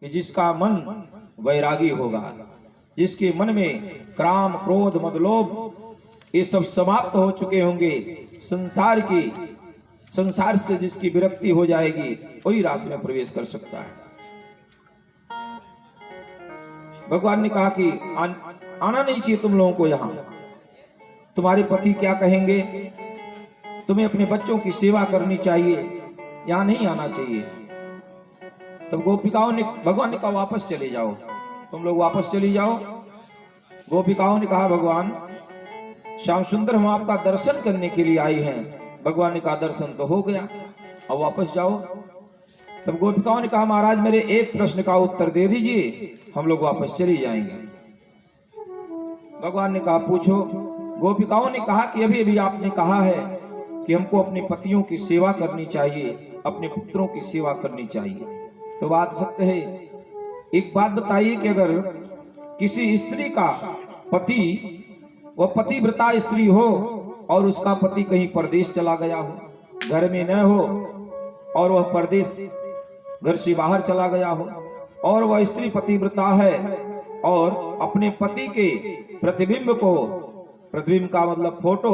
कि जिसका मन वैरागी होगा, जिसके मन में काम क्रोध मद लोभ ये सब समाप्त हो चुके होंगे, संसार से जिसकी विरक्ति हो जाएगी, वही रास में प्रवेश कर सकता है। भगवान ने कहा कि आना नहीं चाहिए तुम लोगों को यहां, तुम्हारे पति क्या कहेंगे, तुम्हें अपने बच्चों की सेवा करनी चाहिए, यहां नहीं आना चाहिए। तब गोपिकाओं ने, भगवान ने कहा वापस चले जाओ, तुम लोग वापस चली जाओ। गोपिकाओं ने कहा भगवान श्याम सुंदर हम आपका दर्शन करने के लिए आई हैं। भगवान ने कहा दर्शन तो हो गया, अब वापस जाओ। तब गोपिकाओं ने कहा महाराज मेरे एक प्रश्न का उत्तर दे दीजिए, हम लोग वापस चली जाएंगे। भगवान ने कहा पूछो। गोपिकाओं ने कहा कि अभी अभी आपने कहा है कि हमको अपने पतियों की सेवा करनी चाहिए, अपने पुत्रों की सेवा करनी चाहिए। तो बात सत्य है। एक बात बताइए कि अगर किसी स्त्री का पति, वह पतिव्रता स्त्री हो और उसका पति कहीं परदेश चला गया हो, घर में न हो, और वह परदेश घर से बाहर चला गया हो, और वह स्त्री पतिव्रता है और अपने पति के प्रतिबिंब को, प्रतिबिंब का मतलब फोटो,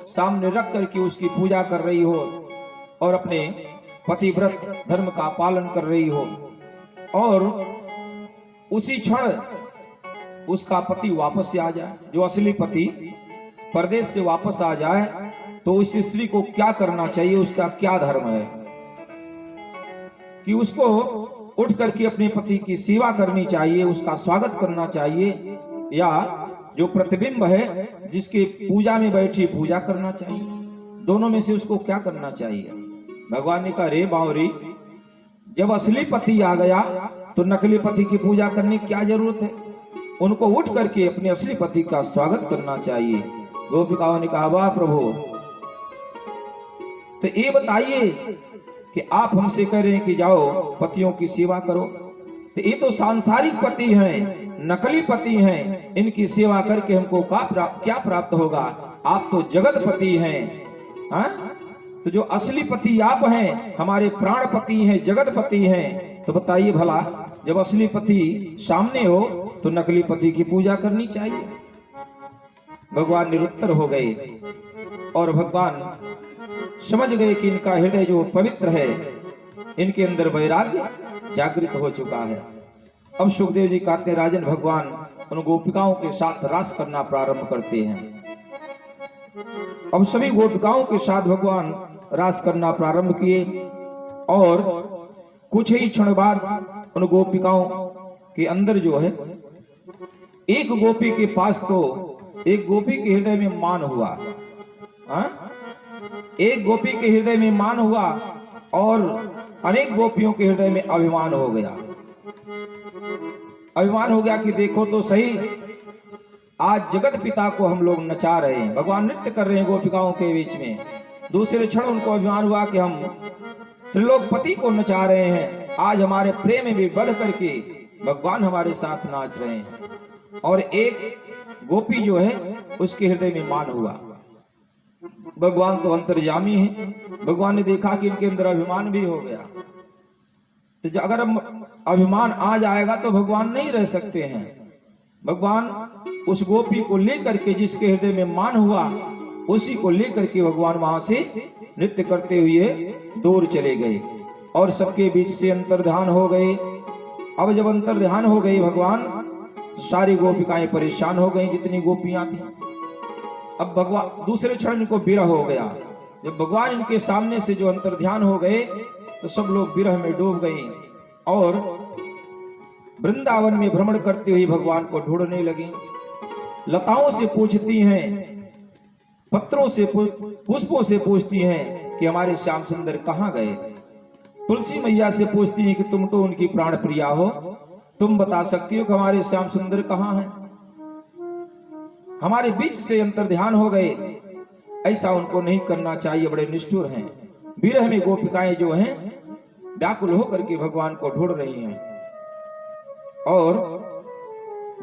सामने रख करके उसकी पूजा कर रही हो और अपने पतिव्रत धर्म का पालन कर रही हो, और उसी क्षण उसका पति वापस से आ जाए, जो असली पति परदेश से वापस आ जाए, तो उस स्त्री को क्या करना चाहिए, उसका क्या धर्म है कि उसको उठ करके अपने पति की सेवा करनी चाहिए, उसका स्वागत करना चाहिए, या जो प्रतिबिंब है जिसके पूजा में बैठी पूजा करना चाहिए? दोनों में से उसको क्या करना चाहिए? भगवान ने कहा रे बावरी, जब असली पति आ गया तो नकली पति की पूजा करने की क्या जरूरत है? उनको उठ करके अपने असली पति का स्वागत करना चाहिए। गोपिकाओं ने कहा वाह प्रभु, तो ये बताइए कि आप हमसे कह रहे हैं कि जाओ पतियों की सेवा करो, तो ये तो सांसारिक पति हैं, नकली पति हैं, इनकी सेवा करके हमको क्या प्राप्त होगा? आप तो जगत पति हैं, हाँ? तो जो असली पति आप हैं, हमारे प्राण पति हैं, जगत पति हैं, तो बताइए भला जब असली पति सामने हो तो नकली पति की पूजा करनी चाहिए? भगवान निरुत्तर हो गए और भगवान समझ गए कि इनका हृदय जो पवित्र है, इनके अंदर वैराग्य जागृत हो चुका है। अब सुखदेव जी कहते हैं राजन भगवान उन गोपिकाओं के साथ रास करना प्रारंभ करते हैं। अब सभी गोपिकाओं के साथ भगवान रास करना प्रारंभ किए और कुछ ही क्षण बाद उन गोपिकाओं के अंदर जो है, एक गोपी के पास तो एक गोपी के हृदय में मान हुआ, हाँ? एक गोपी के हृदय में मान हुआ और अनेक गोपियों के हृदय में अभिमान हो गया। अभिमान हो गया कि देखो तो सही, आज जगत पिता को हम लोग नचा रहे हैं, भगवान नृत्य कर रहे हैं गोपिकाओं के बीच में। दूसरे क्षण उनको अभिमान हुआ कि हम त्रिलोकपति को नचा रहे हैं, आज हमारे प्रेम में भी बढ़ करके भगवान हमारे साथ नाच रहे हैं। और एक गोपी जो है उसके हृदय में मान हुआ। भगवान तो अंतर्यामी है, भगवान ने देखा कि इनके अंदर अभिमान भी हो गया, तो अगर अभिमान आ जाएगा तो भगवान नहीं रह सकते हैं। भगवान उस गोपी को लेकर के, जिसके हृदय में मान हुआ, उसी को लेकर के भगवान वहां से नृत्य करते हुए दूर चले गए और सबके बीच से अंतर्ध्यान हो गए। अब जब अंतर्ध्यान हो गए भगवान, सारी गोपिकाएं परेशान हो गई जितनी गोपियां थी। अब भगवान दूसरे क्षण इनको विरह हो गया। जब भगवान इनके सामने से जो अंतर्ध्यान हो गए तो सब लोग विरह में डूब गए और वृंदावन में भ्रमण करते हुए भगवान को ढूंढने लगी। लताओं से पूछती हैं, पत्रों से, पुष्पों से पूछती हैं कि हमारे श्याम सुंदर कहाँ गए। तुलसी मैया से पूछती हैं कि तुम तो उनकी प्राण प्रिया हो, तुम बता सकती हो कि हमारे श्याम सुंदर कहाँ हैं। हमारे बीच से अंतर्ध्यान हो गए, ऐसा उनको नहीं करना चाहिए, बड़े निष्ठुर हैं। विरह में गोपिकाएं जो हैं व्याकुल होकर के भगवान को ढूंढ रही हैं और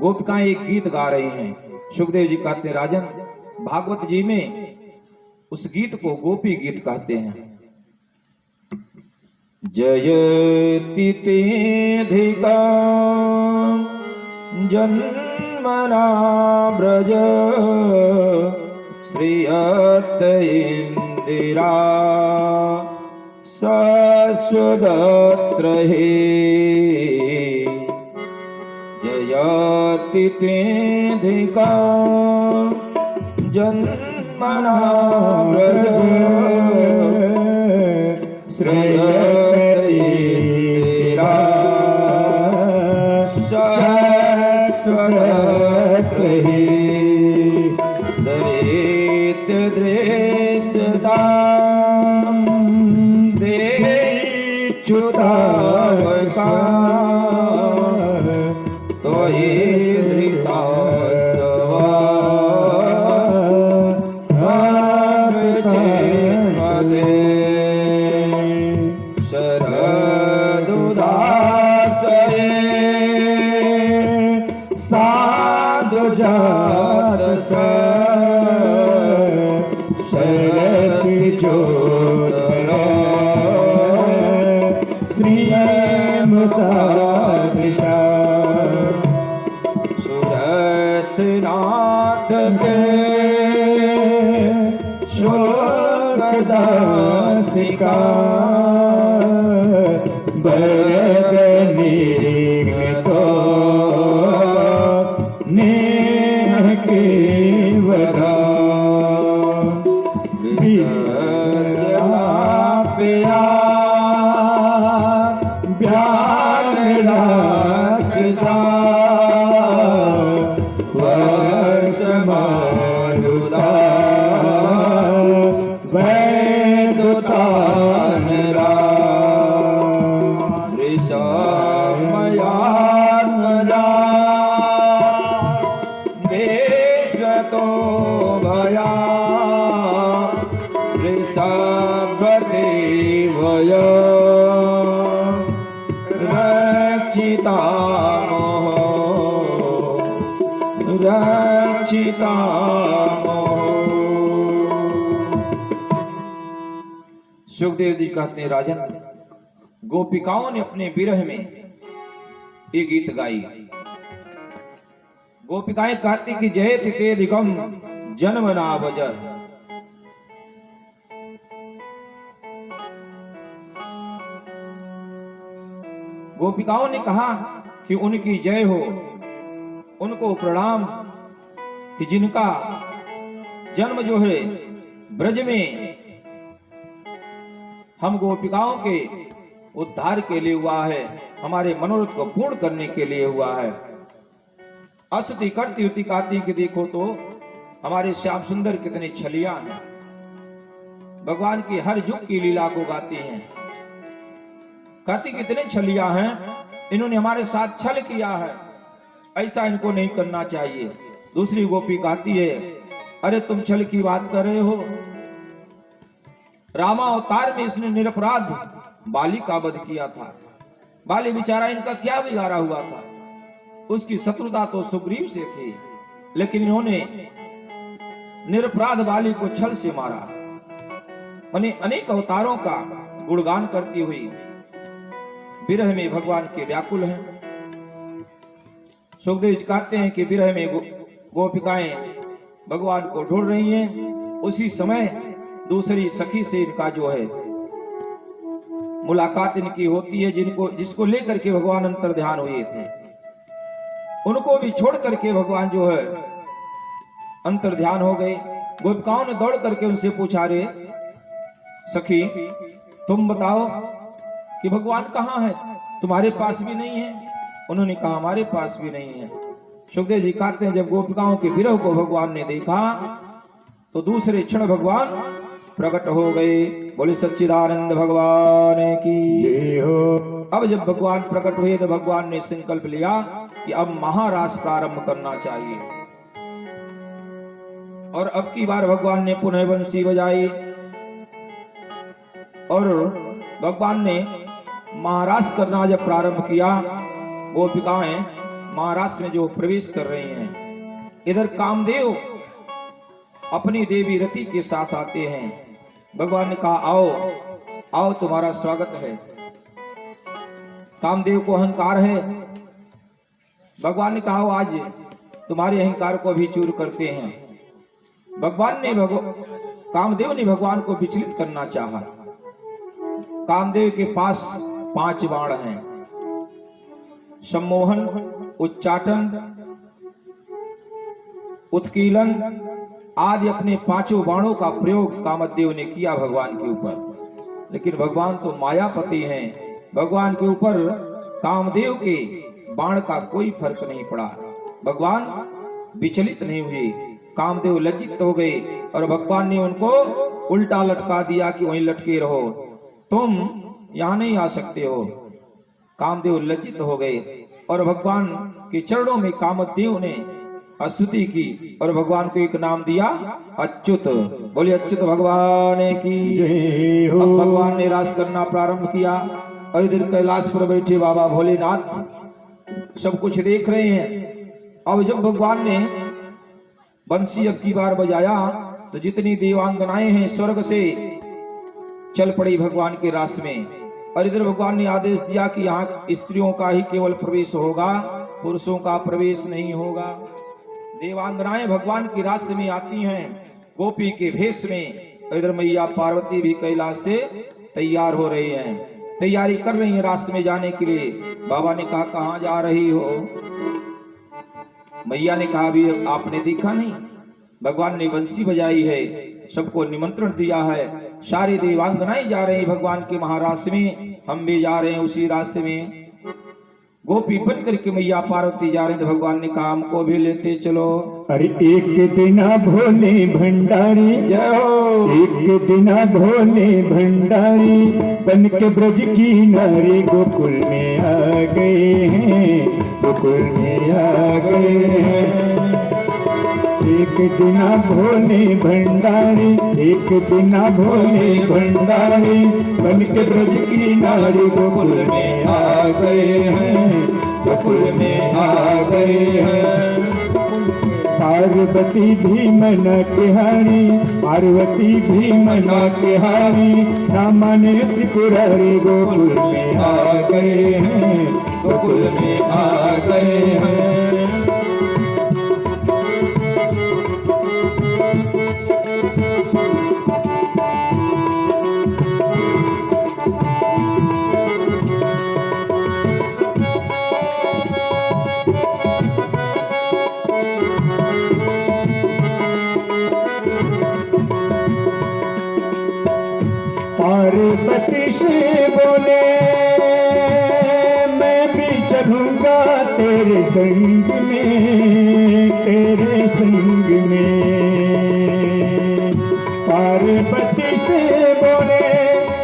गोपिकाएं एक गीत गा रही हैं। सुखदेव जी कहते हैं राजन, भागवत जी में उस गीत को गोपी गीत कहते हैं। जयति तेऽधिका जन्मना व्रज श्रियत इंदिरा सस्वदत्र हे जयति तेऽधिका जन्मना व्रज श्रेयत इंदिरा सस्वदत्र हे दैत्य दृष्टां देच्युतावका त्वयि धृतास्तवा चेन्मदे शरदुदासये साधुजातस शरसिचोदरा श्रियमुदादृशा सुरतनाथ के शोकदासिका बरगनिगतो नेह के वरा पिया ब्याल राक्षसा वर्षमारुदा वैदुतानरा ऋषमयात्मजा देशतो भया ऋषभदेवय सुखदेव जी कहते हैं, राजन, गोपिकाओं ने अपने विरह में ये गीत गाई। गोपिकाएं कहती कि जयति तेऽधिकं जन्मना व्रज। गोपिकाओं ने कहा कि उनकी जय हो, उनको प्रणाम कि जिनका जन्म जो है ब्रज में हम गोपिकाओं के उद्धार के लिए हुआ है, हमारे मनोरथ को पूर्ण करने के लिए हुआ है। अस्तुति करती हुती कहती कि देखो तो हमारे श्याम सुंदर कितने छलिया हैं, भगवान की हर युग की लीला को गाती हैं। कहती कितने छलिया हैं, इन्होंने हमारे साथ छल किया है, ऐसा इनको नहीं करना चाहिए। दूसरी गोपी कहती है, अरे तुम छल की बात कर रहे हो, रामा अवतार में इसने निरपराध बाली का वध किया था। बाली बेचारा इनका क्या बिगाड़ा हुआ था, उसकी शत्रुता तो सुग्रीव से थी, लेकिन इन्होंने निरपराध बाली को छल से मारा। उन्हें अनेक अवतारों का गुणगान करती हुई विरह में भगवान के व्याकुल हैं। सुखदेव जी कहते हैं कि विरह में गोपिकाएं भगवान को ढूंढ रही हैं। उसी समय दूसरी सखी से इनका जो है मुलाकात इनकी होती है, जिसको लेकर के भगवान अंतर ध्यान हुए थे। उनको भी छोड़ करके भगवान जो है अंतर ध्यान हो गए। गोपिकाओं ने दौड़ करके उनसे पूछा, रे सखी तुम बताओ कि भगवान कहाँ है, तुम्हारे पास भी नहीं है? उन्होंने कहा हमारे पास भी नहीं है। सुखदेव जी कहते हैं, जब गोपिकाओं के विरह को भगवान ने देखा तो दूसरे क्षण भगवान प्रकट हो गए। बोले सच्चिदानंद भगवान की जय हो। अब जब भगवान प्रकट हुए तो भगवान ने संकल्प लिया कि अब महारास प्रारंभ करना चाहिए। और अब की बार भगवान ने पुनः बंसी बजाई और भगवान ने महारास करना जब प्रारंभ किया, गोपिकाएं महारास में जो प्रवेश कर रही हैं, इधर कामदेव अपनी देवी रति के साथ आते हैं। भगवान ने कहा आओ आओ तुम्हारा स्वागत है। कामदेव को अहंकार है। भगवान ने कहा आज तुम्हारे अहंकार को भी चूर करते हैं। कामदेव ने भगवान को विचलित करना चाहा। कामदेव के पास 5 बाण हैं, सम्मोहन, उच्चाटन, उत्कीलन आदि अपने 5 बाणों का प्रयोग कामदेव ने किया भगवान के ऊपर। लेकिन भगवान तो मायापति हैं, भगवान के ऊपर कामदेव के बाण का कोई फर्क नहीं पड़ा। भगवान विचलित नहीं हुए, कामदेव लज्जित हो गए और भगवान ने उनको उल्टा लटका दिया कि वहीं लटके रहो, तुम यहां नहीं आ सकते हो। कामदेव लज्जित हो गए और भगवान के चरणों में कामदेव ने स्तुति की और भगवान को एक नाम दिया, अच्युत। बोले अच्युत भगवान की जय हो। अब भगवान ने रास करना प्रारंभ किया और इधर कैलाश पर बैठे बाबा भोलेनाथ सब कुछ देख रहे हैं। अब जब भगवान ने बंसी अब की बार बजाया तो जितनी देवांगनाएं हैं स्वर्ग से चल पड़ी भगवान के रास में। और इधर भगवान ने आदेश दिया कि यहाँ स्त्रियों का ही केवल प्रवेश होगा, पुरुषों का प्रवेश नहीं होगा। देवांगनाएं भगवान की रास में आती हैं गोपी के भेष में। और इधर मैया पार्वती भी कैलाश से तैयार हो रही हैं, तैयारी कर रही हैं रास में जाने के लिए। बाबा ने कहा कहाँ जा रही हो? मैया ने कहा अभी आपने देखा नहीं, भगवान ने बंसी बजाई है, सबको निमंत्रण दिया है, सारी देवांगनाएं जा रही भगवान के महारास में, हम भी जा रहे हैं उसी रास में। गोपी बन करके मैया पार्वती जा रहे थे, भगवान ने कहा हमको भी लेते चलो। अरे एक दिना भोले भंडारी जाओ, एक दिना भोले भंडारी बन के ब्रज की नारी गोकुल में आ गए हैं, गोकुल में आ गए हैं। एक दिना भोले भंडारी, एक दिना भोले भंडारी बन के ब्रज की नारी गोकुल में आ गए हैं, गोकुल में आ गए हैं। पार्वती भी मना के हारी, पार्वती भी मना के हारी, रामाने त्रिपुरारी गोकुल में आ गए हैं, गोकुल में आ गए हैं। पार्वती से बोले मैं भी चलूंगा तेरे संग में, तेरे संग में। पार्वती से बोले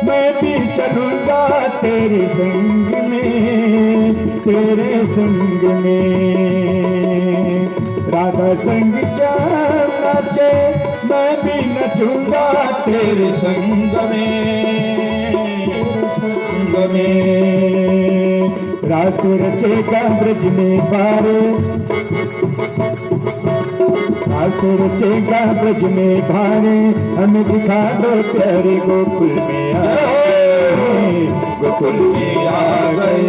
मैं भी चलूंगा तेरे संग में, तेरे संग में। राधा संग श्याम नाचे मैं भी नचूंगा तेरे संग में, संग में। रास रचेगा ब्रज में भारे, रास रचेगा ब्रज में भारे, हमें दिखा दो प्यारे गोकुल में आ गए, गोकुल में आ गए,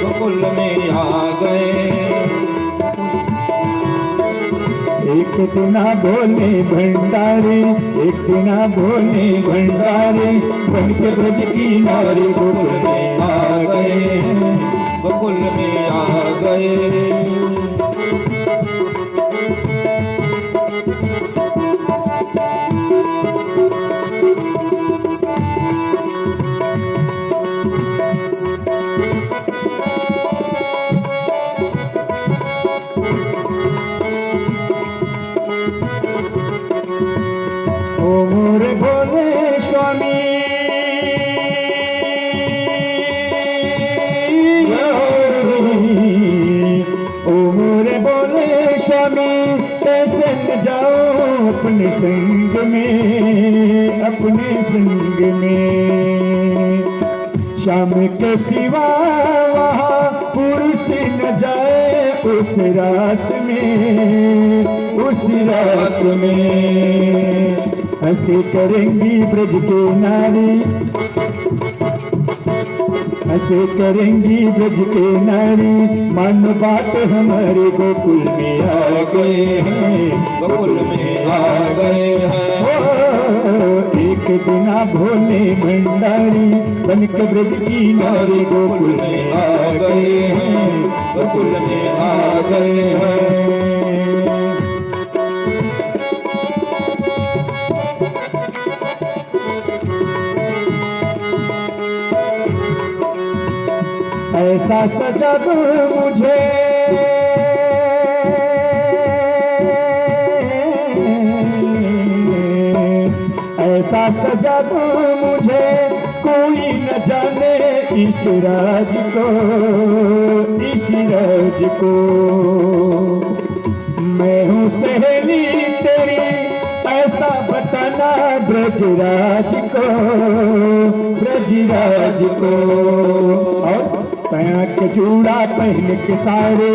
गोकुल में आ गए। एक दिना भोले भंडारी, एक दिना भोले भंडारी बन के ब्रज की नारी गोकुल में आ गए, गोकुल में आ गए। ओ मोरे भोले स्वामी, ओ मोरे भोले स्वामी, कैसे न जाओ अपने संग में, अपने संग में। शाम के सिवा वहाँ पुरुष न जाए उस रात में, उस रात में। हंसी करेंगी ब्रज के नारी, हंसे करेंगी ब्रज के नारी, मानो बात हमारे गोकुल में आ गए हैं, गोकुल में आ गए हैं। एक बिना भोले भंडारी, बन के ब्रज की नारी गोकुल में आ गए हैं, गोकुल में आ गए हैं। ऐसा सजा दो मुझे, ऐसा सजा दो मुझे, कोई न जाने इस राज को, इस राज को। मैं हूँ सहेली तेरी, ऐसा बताना ब्रजराज को, ब्रजराज को। और पैर के चूड़ा पहन के सारे,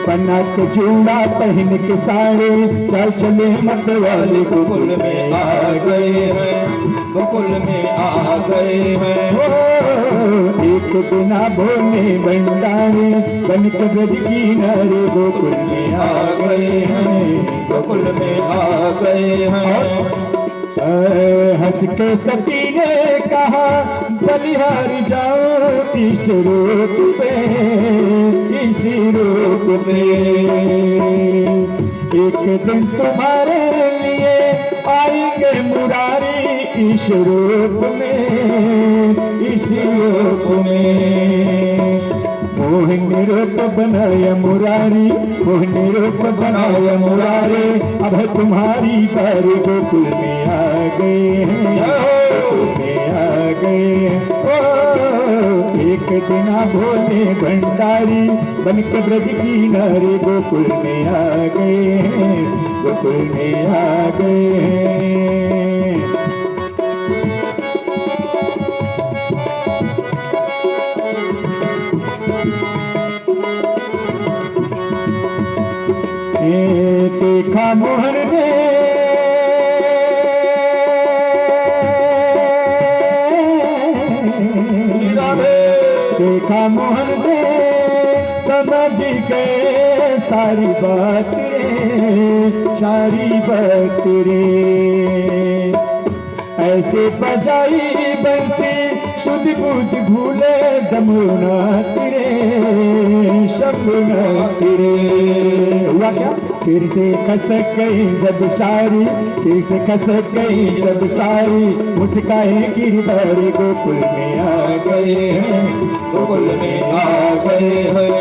पन्ना के चूड़ा पहन के सारे, चल चले मत वाले गोकुल में आ गए हैं, गोकुल में आ गए हैं। एक बिना भोले भंडारी, बन के ब्रज की नारी गोकुल में आ गए हैं, गोकुल में आ गए हैं। हंस के सती ने कहा बलिहार जाओ इस रूप पे, इस रूप पे। एक दिन तुम्हारे लिए आएंगे मुरारी इस रूप में, इस रूप में। मोहिनी रूप बनाया मुरारी, मोहिनी रूप बनाया मुरारी, अब तुम्हारी बारी गोकुल में आ गए हैं, गोकुल में आ गए। ओ एक बिना भोले भंडारी, बन के ब्रज की नारी गोकुल में आ गए हैं, गोकुल में आ गए हैं। देखा मोहन ने देखा मोहन ने, समझ गए सारी बात रे, सारी बात रे। ऐसे बजाई बंसी शुद्ध बुद्ध भूले जमुनाथ रे, शंभुनाथ रे। हुआ क्या? फिर से खसक गई जब सारी, फिर से खसक गई जब सारी, मुस्काए गिरधारी गोकुल में आ गए हैं, गोकुल में आ गए हैं।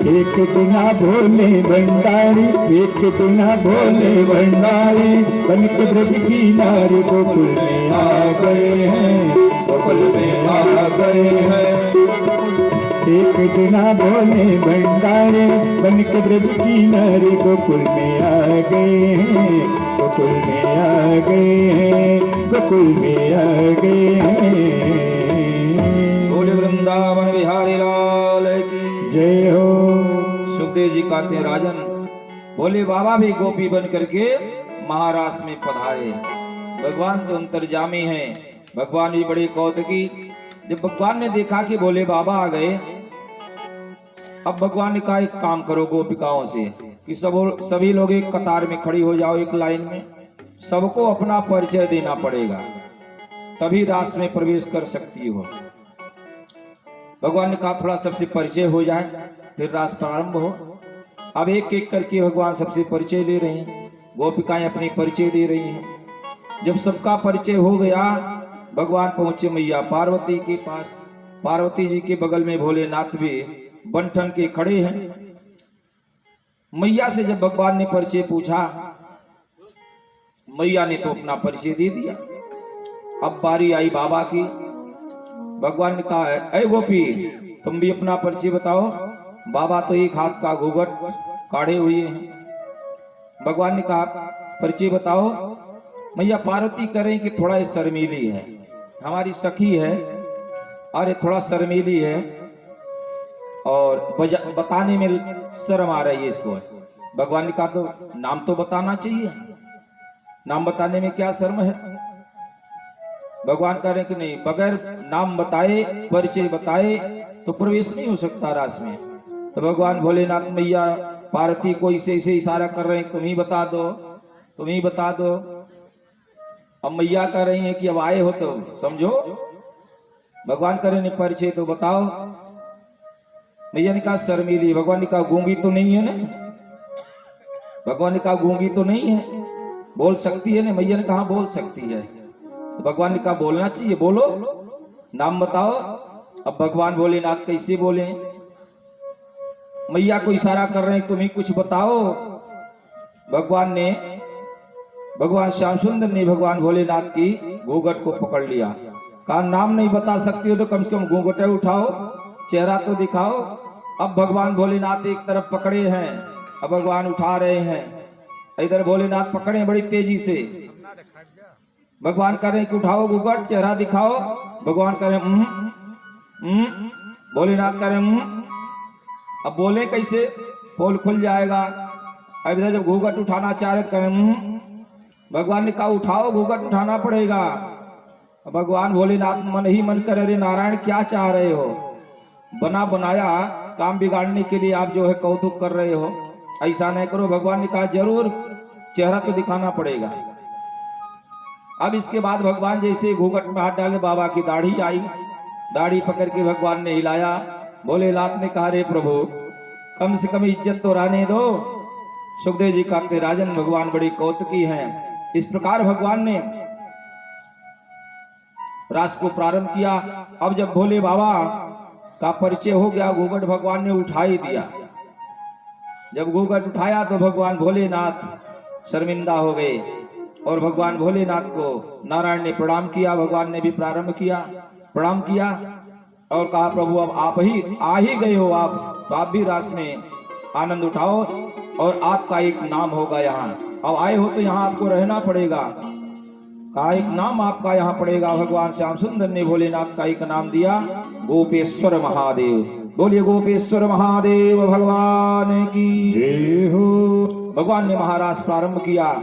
एक बिना भोले भंडारी, एक बिना भोले भंडारी, बन के ब्रज की नारी गोकुल में आ गए हैं, गोकुल में आ गए हैं। एक बिना भोले भंडारी, बन के ब्रज की नारी गोकुल में आ गए हैं, गोकुल में आ गए हैं, गोकुल में आ गए हैं। बोले वृंदावन बिहारी लाल की जय हो। सुखदेव जी कहते हैं, राजन भोले बाबा भी गोपी बन करके महाराष्ट्र में पधारे। भगवान तो अंतर्जामी हैं, भगवान भी बड़ी कौतुकी। जब भगवान ने देखा कि भोले बाबा आ गए, अब भगवान ने कहा एक काम करो गोपिकाओं से कि सभी लोग एक कतार में खड़ी हो जाओ, एक लाइन में। सबको अपना परिचय देना पड़ेगा, तभी रास में प्रवेश कर सकती हो। भगवान ने कहा थोड़ा सबसे परिचय हो जाए, फिर रास प्रारंभ हो। अब एक एक करके भगवान सबसे परिचय ले रहे हैं, गोपिकाएं अपनी परिचय दे रही हैं। जब सबका परिचय हो गया, भगवान पहुंचे मैया पार्वती के पास। पार्वती जी के बगल में भोलेनाथ भी बन ठन के खड़े हैं। मैया से जब भगवान ने परिचय पूछा, मैया ने तो अपना परिचय दे दिया। अब बारी आई बाबा की। भगवान ने कहा, ऐ गोपी तुम भी अपना परिचय बताओ। बाबा तो एक हाथ का घूंघट काढ़े हुए हैं। भगवान ने कहा परिचय बताओ। मैया पार्वती कह रही कि थोड़ा ये शर्मीली है, हमारी सखी है और ये थोड़ा शर्मीली है और बताने में शर्म आ रही है इसको। भगवान ने कहा तो नाम तो बताना चाहिए, नाम बताने में क्या शर्म है। भगवान कह रहे हैं कि नहीं, बगैर नाम बताए, परिचय बताए तो प्रवेश नहीं हो सकता रास में। तो भगवान भोलेनाथ मैया पार्वती को इसे इशारा कर रहे हैं, तुम ही बता दो, तुम ही बता दो। अब मैया कह रही हैं कि अब आए हो तो समझो। भगवान कह रहे हैं परिचय तो बताओ। मैया ने कहा शर्मीली। भगवान ने कहा गूंगी तो नहीं है ना, भगवान ने कहा गूंगी तो नहीं है, बोल सकती है ना। मैया ने कहा बोल सकती है। तो भगवान ने कहा बोलना चाहिए, बोलो, नाम बताओ। अब भगवान भोलेनाथ कैसे बोले? मैया को इशारा कर रहे हैं तुम ही कुछ बताओ। भगवान श्याम सुंदर ने भगवान भोलेनाथ की घूंघट को पकड़ लिया। कहा नाम नहीं बता सकती हो तो कम से कम घूंघटे उठाओ, चेहरा तो दिखाओ। अब भगवान भोलेनाथ एक तरफ पकड़े हैं, अब भगवान उठा रहे हैं। इधर भोलेनाथ पकड़े हैं बड़ी तेजी से। भगवान कह रहे हैं कि उठाओ घूंघट, चेहरा दिखाओ। भगवान कह रहे हैं भोलेनाथ कह रहे हैं अब बोले कैसे, पोल खुल जाएगा। अब इधर जब घूंघट उठाना चाह रहे कहें भगवान ने कहा उठाओ घूंघट, उठाना पड़ेगा। भगवान भोलेनाथ मन ही मन कर अरे नारायण क्या चाह रहे हो, बना बनाया काम बिगाड़ने के लिए आप जो है कौतुक कर रहे हो, ऐसा नहीं करो। भगवान ने कहा जरूर चेहरा तो दिखाना पड़ेगा। अब इसके बाद भगवान जैसे घूंघट में हाथ डाले बाबा की दाढ़ी आई, दाढ़ी पकड़ के भगवान ने हिलाया। भोलेनाथ ने कहा रे प्रभु कम से कम इज्जत तो रहने दो। सुखदेव जी कहते राजन भगवान बड़ी कौतुकी हैं। इस प्रकार भगवान ने रास को प्रारंभ किया। अब जब भोले बाबा का परिचय हो गया, घूंघट भगवान ने उठा ही दिया। जब घूंघट उठाया तो भगवान भोलेनाथ शर्मिंदा हो गए और भगवान भोलेनाथ को नारायण ने प्रणाम किया। भगवान ने भी प्रारंभ किया, प्रणाम किया और कहा प्रभु अब आप ही आ ही गए हो, आप तो आप भी रास में आनंद उठाओ और आपका एक नाम होगा यहाँ। अब आए हो तो यहाँ आपको रहना पड़ेगा। कहा एक नाम आपका यहाँ पड़ेगा। भगवान श्याम सुंदर ने भोलेनाथ का एक नाम दिया, गोपेश्वर महादेव। बोलिए गोपेश्वर महादेव भगवान की जय हो। भगवान ने महारास प्रारंभ किया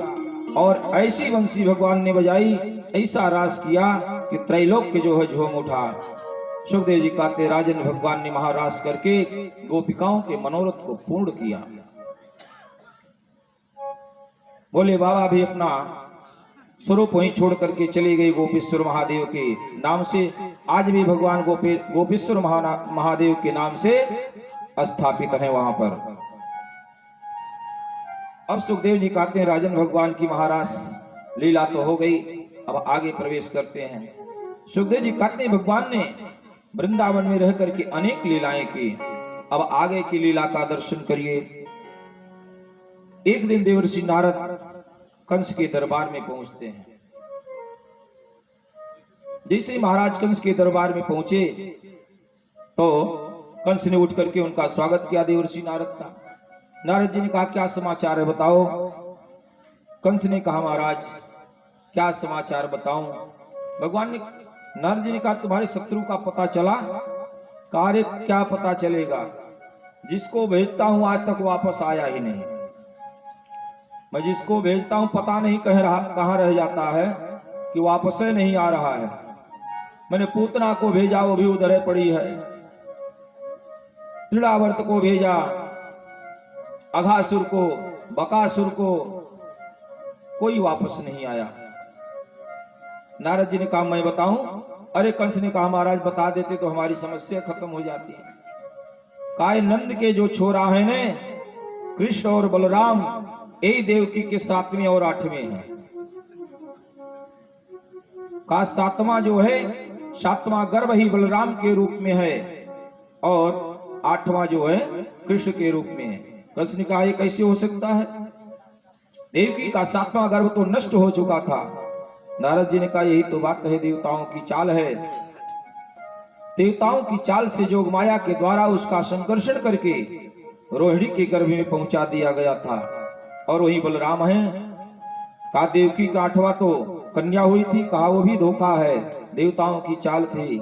और ऐसी बंसी भगवान ने बजाई, ऐसा रास किया कि त्रैलोक्य जो है झूम उठा। सुखदेव जी कहते राजन भगवान ने महारास करके गोपिकाओं के मनोरथ को पूर्ण किया। बोले बाबा भी अपना स्वरूप वहीं छोड़ करके चले गए गोपेश्वर महादेव के नाम से। आज भी भगवान गोपेश्वर महादेव के नाम से स्थापित है वहां पर। अब सुखदेव जी कहते हैं राजन भगवान की महारास लीला तो हो गई, अब आगे प्रवेश करते हैं। सुखदेव जी कहते हैं भगवान ने वृंदावन में रह करके अनेक लीलाएं की, अब आगे की लीला का दर्शन करिए। एक दिन देवर्षि नारद कंस के दरबार में पहुंचते हैं। जैसे महाराज कंस के दरबार में पहुंचे तो कंस ने उठ करके उनका स्वागत किया देवर्षि नारद का। नारद जी ने कहा क्या समाचार है बताओ। कंस ने कहा महाराज क्या समाचार बताऊं। भगवान ने नारद जी ने कहा तुम्हारे शत्रु का पता चला। कार्य क्या पता चलेगा, जिसको भेजता हूं आज तक वापस आया ही नहीं। मैं जिसको भेजता हूं पता नहीं कहां रह जाता है कि वापस से नहीं आ रहा है। मैंने पूतना को भेजा, वो भी उधर पड़ी है। त्रिणावर्त को भेजा, अघासुर को, बकासुर को, कोई वापस नहीं आया। नारद जी ने कहा मैं बताऊं। अरे कंस ने कहा महाराज बता देते तो हमारी समस्या खत्म हो जाती है। काय नंद के जो छोरा है ने कृष्ण और बलराम, यही देवकी के 7वें और 8वें हैं। का 7वां जो है, 7वां गर्भ ही बलराम के रूप में है और 8वां जो है कृष्ण के रूप में है। कृष्ण ने कहा ये कैसे हो सकता है, देवकी का 7वां गर्भ तो नष्ट हो चुका था। नारद जी ने कहा यही तो बात है, देवताओं की चाल है। देवताओं की चाल से जोग माया के द्वारा उसका संकर्षण करके रोहिणी के गर्भ में पहुंचा दिया गया था और वही बलराम है। कहा देवकी का 8वां तो कन्या हुई थी, कहा वो भी धोखा है, देवताओं की चाल थी।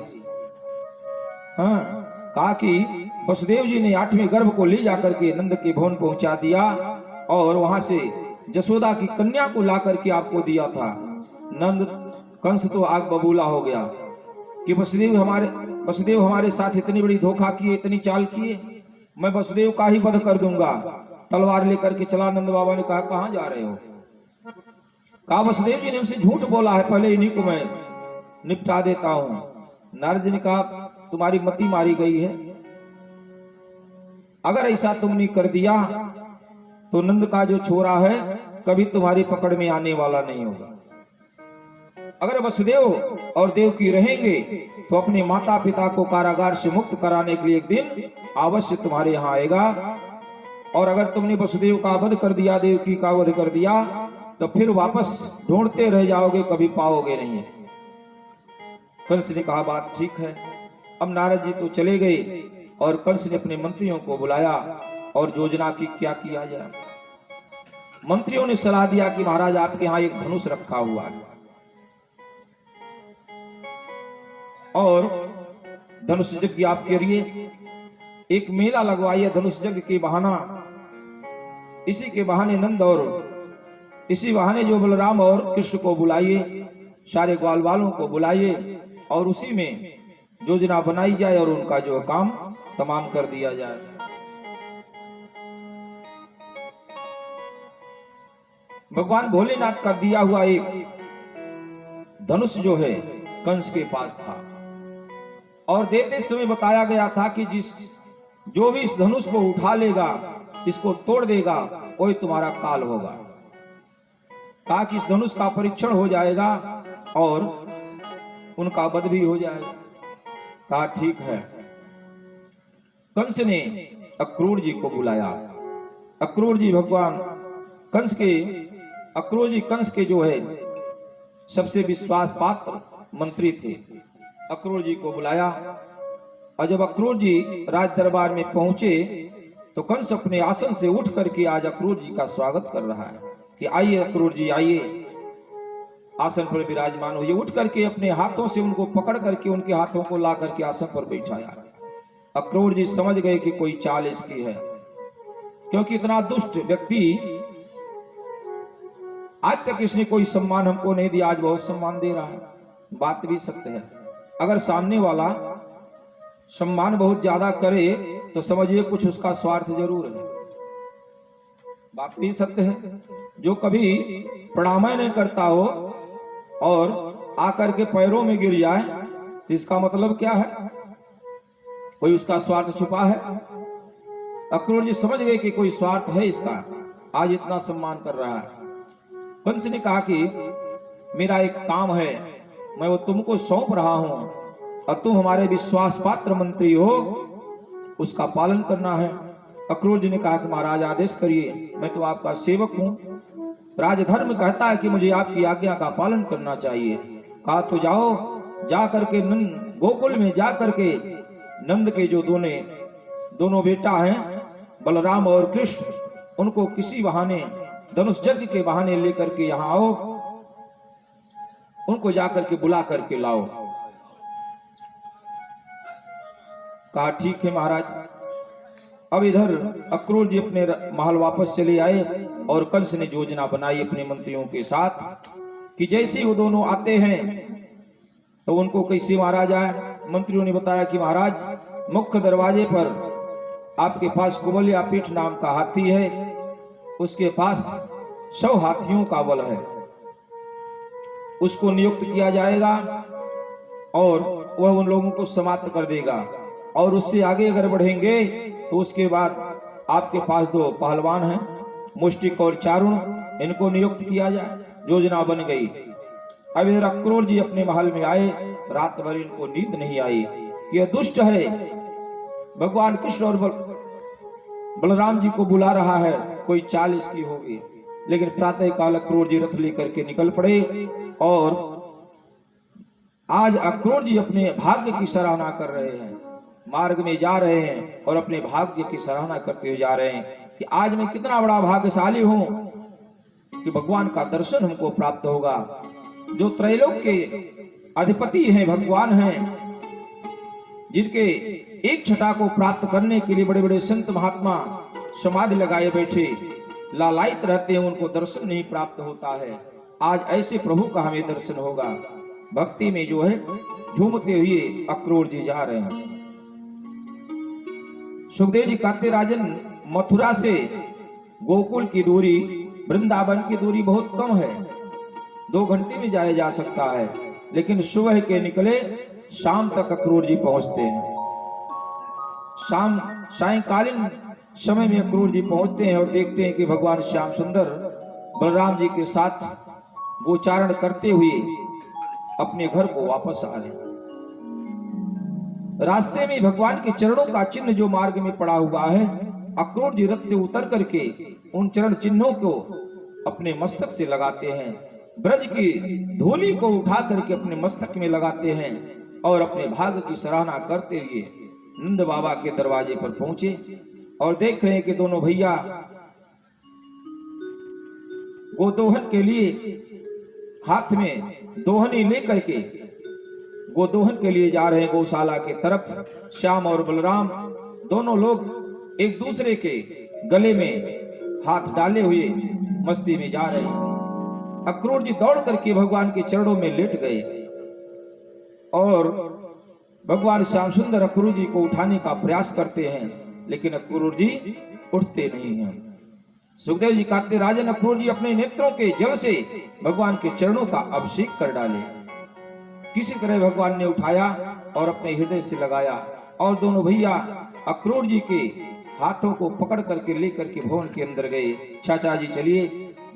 हाँ, कहा कि वसुदेव जी ने 8वें गर्भ को ले जाकर के नंद के भवन पहुंचा दिया और वहां से जसोदा की कन्या को ला करके आपको दिया था। नंद कंस तो आग बबूला हो गया कि वसुदेव हमारे साथ इतनी बड़ी धोखा किए, इतनी चाल किए, मैं वसुदेव का ही वध कर दूंगा। तलवार लेकर के चला। नंद बाबा ने कहा कहां जा रहे हो? कहा वसुदेव जी ने हमसे झूठ बोला है, पहले इन्हीं को मैं निपटा देता हूं। नारद जी ने कहा तुम्हारी मति मारी गई है, अगर ऐसा तुमने कर दिया तो नंद का जो छोरा है कभी तुम्हारी पकड़ में आने वाला नहीं होगा। अगर वसुदेव और देवकी रहेंगे तो अपने माता पिता को कारागार से मुक्त कराने के लिए एक दिन अवश्य तुम्हारे यहाँ आएगा, और अगर तुमने वसुदेव का वध कर दिया, देवकी का वध कर दिया, तो फिर वापस ढूंढते रह जाओगे, कभी पाओगे नहीं। कंस ने कहा बात ठीक है। अब नारद जी तो चले गए और कंस ने अपने मंत्रियों को बुलाया और योजना की क्या किया जाए। मंत्रियों ने सलाह दिया कि महाराज आपके यहाँ एक धनुष रखा हुआ है और धनुष यज्ञ आपके लिए एक मेला लगवाइए धनुष यज्ञ के बहाना। इसी के बहाने नंद और इसी बहाने जो बलराम और कृष्ण को बुलाइए, सारे ग्वाल वालों को बुलाइए और उसी में योजना बनाई जाए और उनका जो काम तमाम कर दिया जाए। भगवान भोलेनाथ का दिया हुआ एक धनुष जो है कंस के पास था और देते समय बताया गया था कि जो भी इस धनुष को उठा लेगा, इसको तोड़ देगा, वही तुम्हारा काल होगा। कहा कि इस धनुष का परीक्षण हो जाएगा और उनका वध भी हो जाएगा। कहा ठीक है। कंस ने अक्रूर जी को बुलाया। अक्रूर जी भगवान कंस के अक्रूर जी कंस के जो है सबसे विश्वास पात्र मंत्री थे। अक्रूर जी को बुलाया और जब अक्रूर जी राज दरबार में पहुंचे तो कंस अपने आसन से उठ करके आज अक्रूर जी का स्वागत कर रहा है कि आइए अक्रूर जी आइए, आसन पर विराजमान होइए। उठ करके अपने हाथों से उनको पकड़ करके उनके हाथों को ला करके आसन पर बैठाया। अक्रूर जी समझ गए कि कोई चाल इसकी है, क्योंकि इतना दुष्ट व्यक्ति आज तक इसने कोई सम्मान हमको नहीं दिया, आज बहुत सम्मान दे रहा है। बात भी सत्य है। अगर सामने वाला सम्मान बहुत ज्यादा करे तो समझिए कुछ उसका स्वार्थ जरूर है। बात भी सत्य है। जो कभी प्रणाम नहीं करता हो और आकर के पैरों में गिर जाए तो इसका मतलब क्या है? कोई उसका स्वार्थ छुपा है। अक्रूर जी समझ गए कि कोई स्वार्थ है इसका, आज इतना सम्मान कर रहा है। कंस ने कहा कि मेरा एक काम है, मैं वो तुमको सौंप रहा हूं और तुम हमारे विश्वास पात्र मंत्री हो, उसका पालन करना है। अक्रूर जी ने कहा कि महाराज आदेश करिए, मैं तो आपका सेवक हूं, राजधर्म कहता है कि मुझे आपकी आज्ञा का पालन करना चाहिए। कहा तो जाओ, जा करके नंद गोकुल में जा करके नंद के जो दोनों बेटा हैं बलराम और कृष्ण, उनको किसी बहाने धनुष यज्ञ के बहाने लेकर के यहाँ आओ, उनको जाकर के बुला करके लाओ। कहा ठीक है महाराज। अब इधर अक्रूर जी अपने महल वापस चले आए और कंस ने योजना बनाई अपने मंत्रियों के साथ कि जैसे वो दोनों आते हैं तो उनको कैसे मारा जाए। मंत्रियों ने बताया कि महाराज मुख्य दरवाजे पर आपके पास कुबलिया पीठ नाम का हाथी है, उसके पास 100 हाथियों का बल है, उसको नियुक्त किया जाएगा और वह उन लोगों को समाप्त कर देगा। और उससे आगे अगर बढ़ेंगे तो उसके बाद आपके पास 2 पहलवान हैं, मुष्टिक और चारुण, इनको नियुक्त किया जाए। योजना बन गई। अब इधर अक्रूर जी अपने महल में आए, रात भर इनको नींद नहीं आई। यह दुष्ट है, भगवान कृष्ण और बलराम जी को बुला रहा है, कोई चाल इसकी होगी। लेकिन प्रातः काल अक्रूर जी रथ लेकर के निकल पड़े और आज अक्रूर जी अपने भाग्य की सराहना कर रहे हैं, मार्ग में जा रहे हैं और अपने भाग्य की सराहना करते हुए जा रहे हैं कि आज मैं कितना बड़ा भाग्यशाली हूं कि भगवान का दर्शन हमको प्राप्त होगा। जो त्रैलोक के अधिपति हैं, भगवान हैं, जिनके एक छटा को प्राप्त करने के लिए बड़े बड़े संत महात्मा समाधि लगाए बैठे लालायित रहते हैं, उनको दर्शन नहीं प्राप्त होता है। आज ऐसे प्रभु का हमें दर्शन होगा। भक्ति में जो है झूमते हुए अक्रूर जी जा रहे हैं। सुखदेव जी कहते राजन, मथुरा से गोकुल की दूरी, वृंदावन की दूरी बहुत कम है, 2 घंटे में जाया जा सकता है, लेकिन सुबह के निकले शाम तक अक्रूर जी पहुंचते हैं। शाम सायंकालीन समय में अक्रूर जी पहुंचते हैं और देखते हैं कि भगवान श्याम सुंदर बलराम जी के साथ गोचारण करते हुए अपने घर को वापस आ रहे हैं। रास्ते में भगवान के चरणों का चिन्ह जो मार्ग में पड़ा हुआ है, अक्रूर जी रथ से उतर करके उन चरण चिन्हों को अपने मस्तक से लगाते हैं, ब्रज की धूलि को उठा करके अपने मस्तक में लगाते हैं और अपने भाग्य की सराहना करते हुए नंद बाबा के दरवाजे पर पहुंचे और देख रहे हैं कि दोनों भैया गोदोहन के लिए हाथ में दोहनी लेकर के गोदोहन के लिए जा रहे हैं गौशाला के तरफ। श्याम और बलराम दोनों लोग एक दूसरे के गले में हाथ डाले हुए मस्ती में जा रहे हैं। अक्रूर जी दौड़ करके भगवान के चरणों में लेट गए और भगवान श्याम सुंदर अक्रूर जी को उठाने का प्रयास करते हैं, लेकिन अक्रूर जी उठते नहीं हैं। सुखदेव जी कहते राजन, अक्रूर जी अपने नेत्रों के जल से भगवान के चरणों का अभिषेक कर डाले। किसी तरह भगवान ने उठाया और अपने हृदय से लगाया और दोनों भैया अक्रूर जी के हाथों को पकड़ करके लेकर के भवन के अंदर गए। चाचा जी चलिए,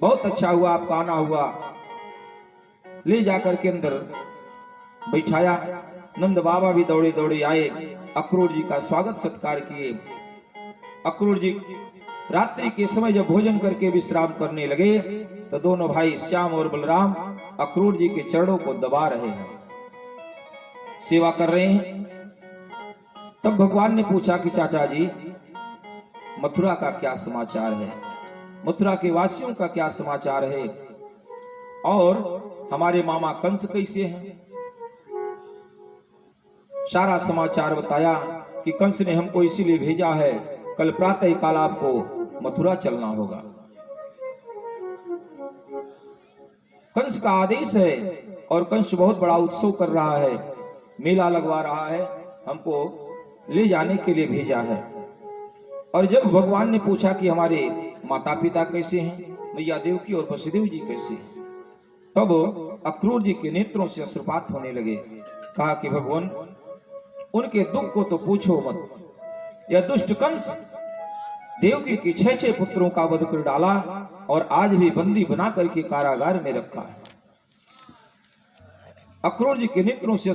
बहुत अच्छा हुआ आपका आना हुआ। ले जाकर के अंदर बैठाया। नंद बाबा भी दौड़े दौड़े आए, अक्रूर जी का स्वागत सत्कार किए। अक्रूर जी रात्रि के समय जब भोजन करके विश्राम करने लगे तो दोनों भाई श्याम और बलराम अक्रूर जी के चरणों को दबा रहे हैं, सेवा कर रहे हैं। तब भगवान ने पूछा कि चाचा जी, मथुरा का क्या समाचार है, मथुरा के वासियों का क्या समाचार है, और हमारे मामा कंस कैसे हैं। सारा समाचार बताया कि कंस ने हमको इसीलिए भेजा है, कल प्रातः काल आपको मथुरा चलना होगा। कंस का आदेश है और कंस बहुत बड़ा उत्सव कर रहा है, मेला लगवा रहा है, हमको ले जाने के लिए भेजा है। और जब भगवान ने पूछा कि हमारे माता पिता कैसे हैं, मैया देवकी और वसुदेव जी कैसे हैं, तब अक्रूर जी के नेत्रों से अश्रुपात होने लगे। कहा कि भगवान, उनके दुख को तो पूछो मत। यह दुष्ट कंस देवकी के 6 पुत्रों का वध कर डाला और आज भी बंदी बना करके कारागार में रखा है। अक्रूर जी के नेत्रों से